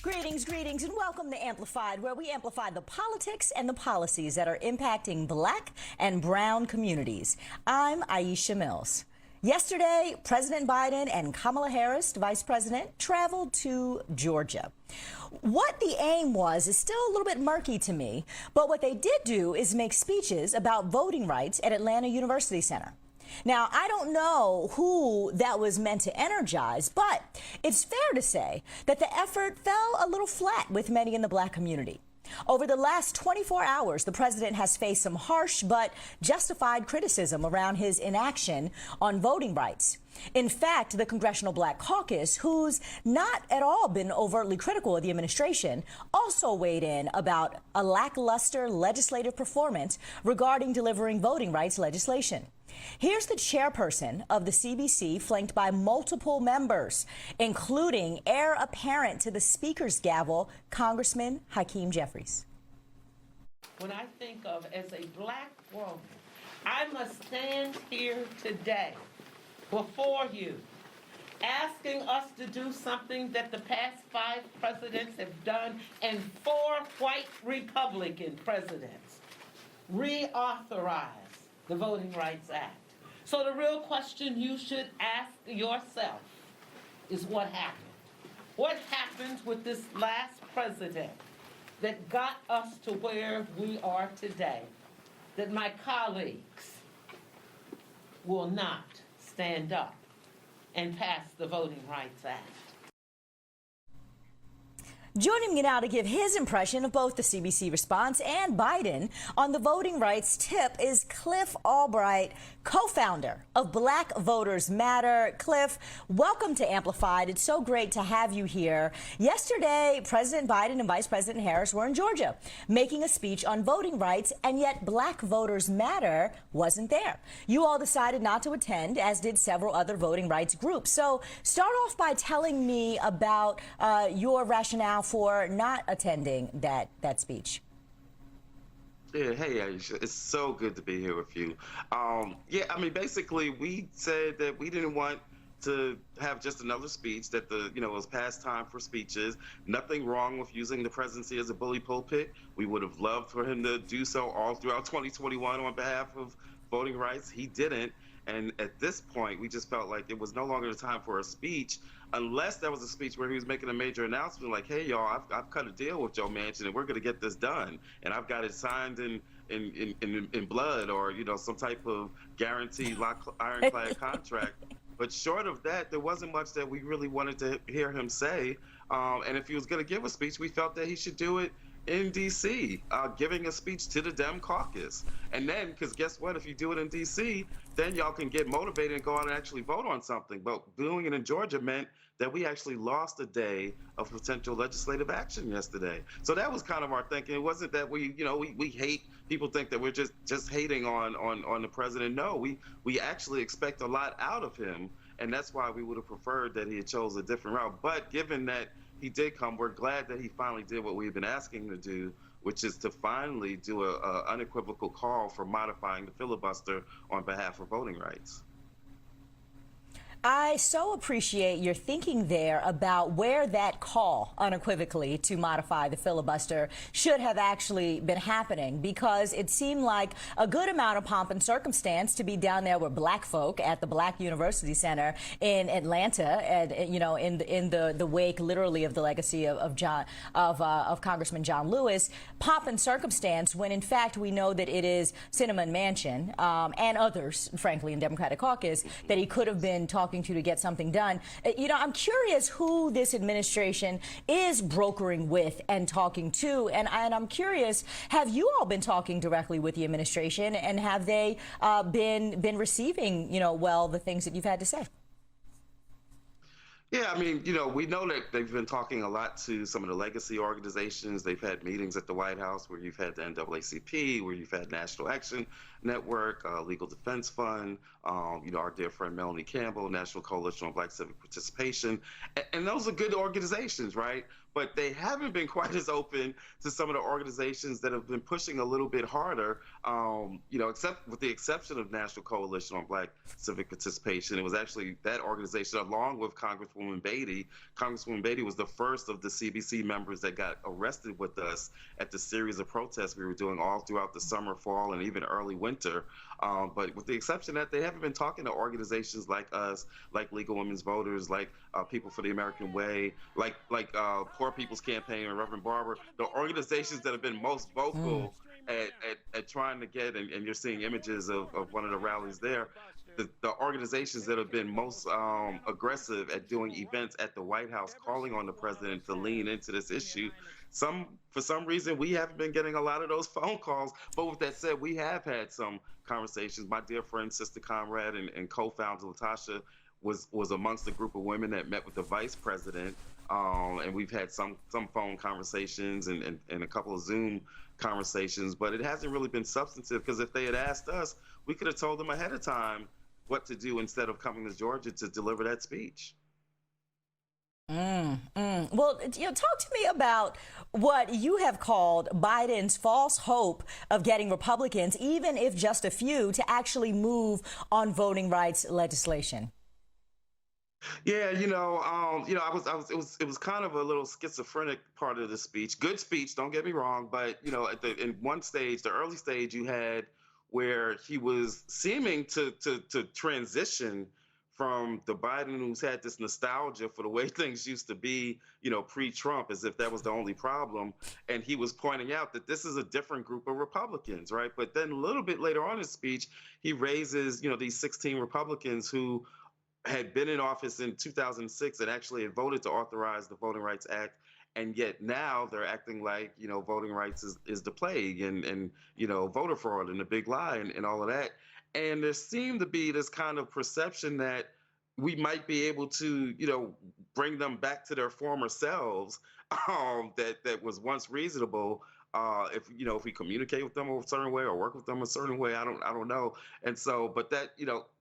Greetings, and welcome to Amplified, where we amplify the politics and the policies that are impacting Black and brown communities. I'm Aisha Mills. Yesterday, President Biden and Kamala Harris, Vice President, traveled to Georgia. What the aim was is still a little bit murky to me, but what they did do is make speeches about voting rights at Atlanta University Center. Now, I don't know who that was meant to energize, but it's fair to say that the effort fell a little flat with many in the Black community. Over the last 24 hours, the president has faced some harsh but justified criticism around his inaction on voting rights. In fact, the Congressional Black Caucus, who's not at all been overtly critical of the administration, also weighed in about a lackluster legislative performance regarding delivering voting rights legislation. Here's the chairperson of the CBC, flanked by multiple members, including heir apparent to the Speaker's gavel, Congressman Hakeem Jeffries. When I think of as a Black woman, I must stand here today before you, asking us to do something that the past 5 presidents have done and 4 white Republican presidents: reauthorize the Voting Rights Act. So the real question you should ask yourself is what happened? What happened with this last president that got us to where we are today, that my colleagues will not stand up and pass the Voting Rights Act? Joining me now to give his impression of both the CBC response and Biden on the voting rights tip is Cliff Albright, co-founder of Black Voters Matter. Cliff, welcome to Amplified. It's so great to have you here. Yesterday, President Biden and Vice President Harris were in Georgia making a speech on voting rights, and yet Black Voters Matter wasn't there. You all decided not to attend, as did several other voting rights groups. So start off by telling me about your rationale for not attending that speech. Yeah, hey Aisha, it's so good to be here with you. Yeah, I mean, basically, we said that we didn't want to have just another speech, that it was past time for speeches. Nothing wrong with using the presidency as a bully pulpit. We would have loved for him to do so all throughout 2021 on behalf of voting rights. He didn't. And at this point, we just felt like it was no longer the time for a speech, unless that was a speech where he was making a major announcement like, hey, y'all, I've cut a deal with Joe Manchin and we're going to get this done. And I've got it signed in blood, or, some type of guaranteed ironclad contract. But short of that, there wasn't much that we really wanted to hear him say. And if he was going to give a speech, we felt that he should do it in D.C., giving a speech to the Dem caucus. And then, because guess what, if you do it in D.C., then y'all can get motivated and go out and actually vote on something. But doing it in Georgia meant that we actually lost a day of potential legislative action yesterday. So that was kind of our thinking. It wasn't that we hate, people think that we're just hating on the president. No, we actually expect a lot out of him, and that's why we would have preferred that he had chose a different route. But given that he did come, we're glad that he finally did what we've been asking him to do, which is to finally do a unequivocal call for modifying the filibuster on behalf of voting rights. I so appreciate your thinking there about where that call unequivocally to modify the filibuster should have actually been happening, because it seemed like a good amount of pomp and circumstance to be down there with Black folk at the Black University Center in Atlanta, and in the wake literally of the legacy of Congressman John Lewis. Pomp and circumstance, when in fact we know that it is Cinnamon Manchin and others, frankly, in Democratic caucus, that he could have been talking to get something done. I'm curious who this administration is brokering with and talking to, and I'm curious, have you all been talking directly with the administration, and have they been receiving, well, the things that you've had to say? Yeah, I mean, we know that they've been talking a lot to some of the legacy organizations. They've had meetings at the White House where you've had the NAACP, where you've had National Action Network, Legal Defense Fund, our dear friend Melanie Campbell, National Coalition on Black Civic Participation. And those are good organizations, right? but they haven't been quite as open to some of the organizations that have been pushing a little bit harder. Except with the exception of National Coalition on Black Civic Participation. It was actually that organization, along with Congresswoman Beatty. Congresswoman Beatty was the first of the CBC members that got arrested with us at the series of protests we were doing all throughout the summer, fall, and even early winter. But with the exception that they haven't been talking to organizations like us, like Legal Women's Voters, like People for the American Way, like Poor People's Campaign and Reverend Barber, the organizations that have been most vocal at trying to get, and you're seeing images of one of the rallies there, the organizations that have been most aggressive at doing events at the White House, calling on the president to lean into this issue. For some reason, we haven't been getting a lot of those phone calls. But with that said, we have had some conversations. My dear friend, sister comrade, and co-founder Latasha was amongst the group of women that met with the vice president. And we've had some phone conversations and a couple of Zoom conversations, but it hasn't really been substantive, because if they had asked us, we could have told them ahead of time what to do instead of coming to Georgia to deliver that speech. Well, talk to me about what you have called Biden's false hope of getting Republicans, even if just a few, to actually move on voting rights legislation. Yeah, it was kind of a little schizophrenic part of the speech. Good speech, don't get me wrong, but in one stage, the early stage, you had where he was seeming to transition from the Biden who's had this nostalgia for the way things used to be, pre-Trump, as if that was the only problem. And he was pointing out that this is a different group of Republicans, right? But then a little bit later on in his speech, he raises, these 16 Republicans who had been in office in 2006 and actually had voted to authorize the Voting Rights Act. And yet now they're acting like, voting rights is the plague and voter fraud and the big lie and all of that. And there seemed to be this kind of perception that we might be able to, bring them back to their former selves that was once reasonable. If we communicate with them a certain way or work with them a certain way, I don't know. And so, but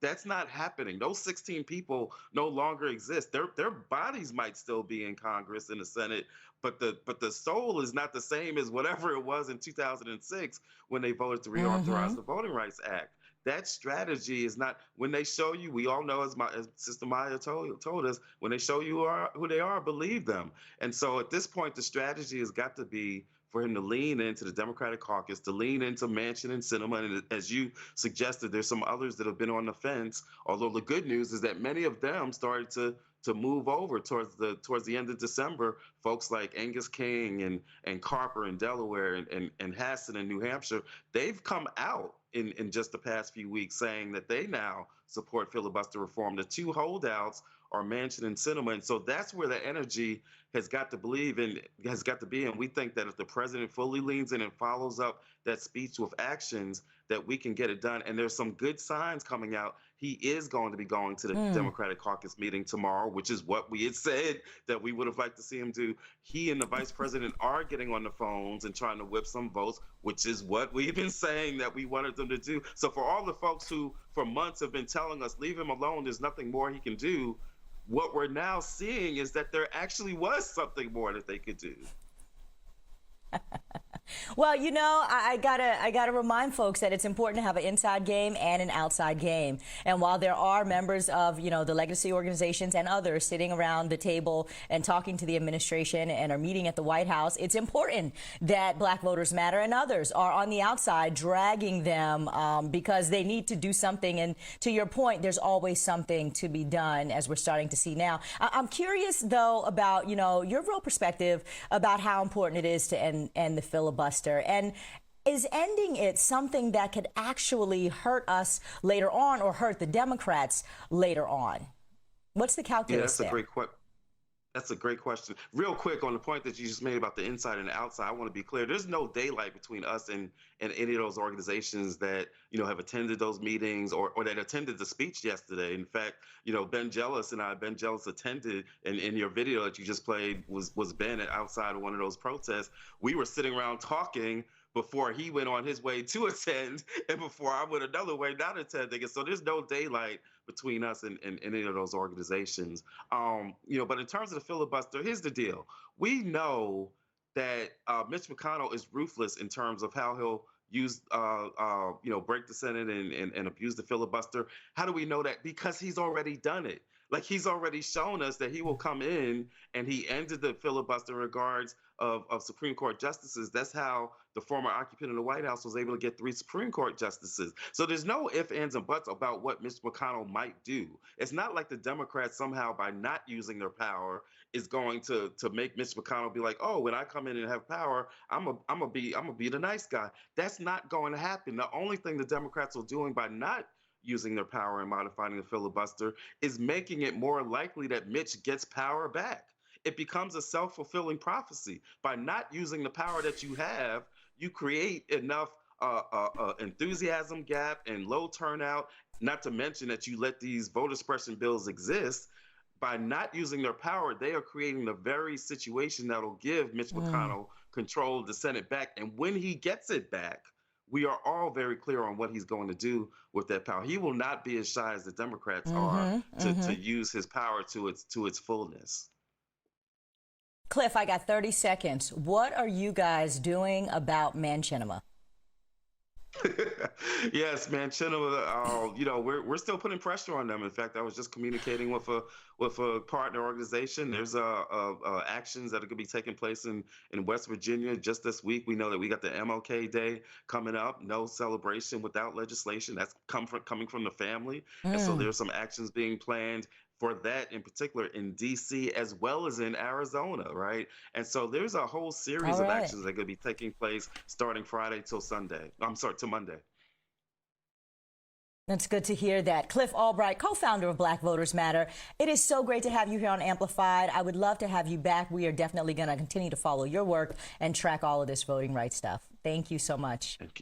that's not happening. Those 16 people no longer exist. Their bodies might still be in Congress, in the Senate, but the soul is not the same as whatever it was in 2006 when they voted to reauthorize the Voting Rights Act. That strategy is not, when they show you, we all know, as Sister Maya told us, when they show you who they are, believe them. And so at this point, the strategy has got to be for him to lean into the Democratic caucus, to lean into Manchin and Sinema. And as you suggested, there's some others that have been on the fence. Although the good news is that many of them started to move over towards the end of December. Folks like Angus King and Carper in Delaware and Hassan in New Hampshire, they've come out in just the past few weeks saying that they now support filibuster reform. The two holdouts are Manchin and Sinema. And so that's where the energy has got to be. And we think that if the president fully leans in and follows up that speech with actions, that we can get it done. And there's some good signs coming out. He is going to be going to the Democratic caucus meeting tomorrow, which is what we had said that we would have liked to see him do. He and the vice president are getting on the phones and trying to whip some votes, which is what we've been saying that we wanted them to do. So for all the folks who for months have been telling us, leave him alone, there's nothing more he can do, what we're now seeing is that there actually was something more that they could do. Well, I gotta remind folks that it's important to have an inside game and an outside game. And while there are members of, the legacy organizations and others sitting around the table and talking to the administration and are meeting at the White House, it's important that Black voters matter and others are on the outside dragging them because they need to do something. And to your point, there's always something to be done, as we're starting to see now. I'm curious, though, about, your real perspective about how important it is to end the filibuster. And is ending it something that could actually hurt us later on or hurt the Democrats later on? What's the calculus there? That's a great question. Real quick, on the point that you just made about the inside and the outside, I want to be clear. There's no daylight between us and any of those organizations that, have attended those meetings or that attended the speech yesterday. In fact, Ben Jealous attended, and in your video that you just played was Ben outside of one of those protests. We were sitting around talking before he went on his way to attend and before I went another way not attending. And so there's no daylight between us and any of those organizations. But in terms of the filibuster, here's the deal. We know that Mitch McConnell is ruthless in terms of how he'll use, break the Senate and abuse the filibuster. How do we know that? Because he's already done it. Like, he's already shown us that he will come in, and he ended the filibuster in regards of Supreme Court justices. That's how the former occupant of the White House was able to get 3 Supreme Court justices. So there's no ifs, ands, and buts about what Mitch McConnell might do. It's not like the Democrats somehow, by not using their power, is going to make Mitch McConnell be like, oh, when I come in and have power, I'm gonna be the nice guy. That's not going to happen. The only thing the Democrats are doing by not using their power and modifying the filibuster is making it more likely that Mitch gets power back. It becomes a self-fulfilling prophecy. By not using the power that you have, you create enough enthusiasm gap and low turnout, not to mention that you let these voter suppression bills exist. By not using their power, they are creating the very situation that'll give Mitch McConnell control of the Senate back. And when he gets it back, we are all very clear on what he's going to do with that power. He will not be as shy as the Democrats are to use his power to its fullness. Cliff, I got 30 seconds. What are you guys doing about Manchinima? Yes, man, we're still putting pressure on them. In fact, I was just communicating with a partner organization. There's actions that are going to be taking place in West Virginia just this week. We know that we got the MLK Day coming up. No celebration without legislation. That's coming from the family, and so there's some actions being planned for that in particular in D.C. as well as in Arizona, right? And so there's a whole series of actions that are going to be taking place starting Friday till Monday. That's good to hear that. Cliff Albright, co-founder of Black Voters Matter. It is so great to have you here on Amplified. I would love to have you back. We are definitely going to continue to follow your work and track all of this voting rights stuff. Thank you so much. Thank you.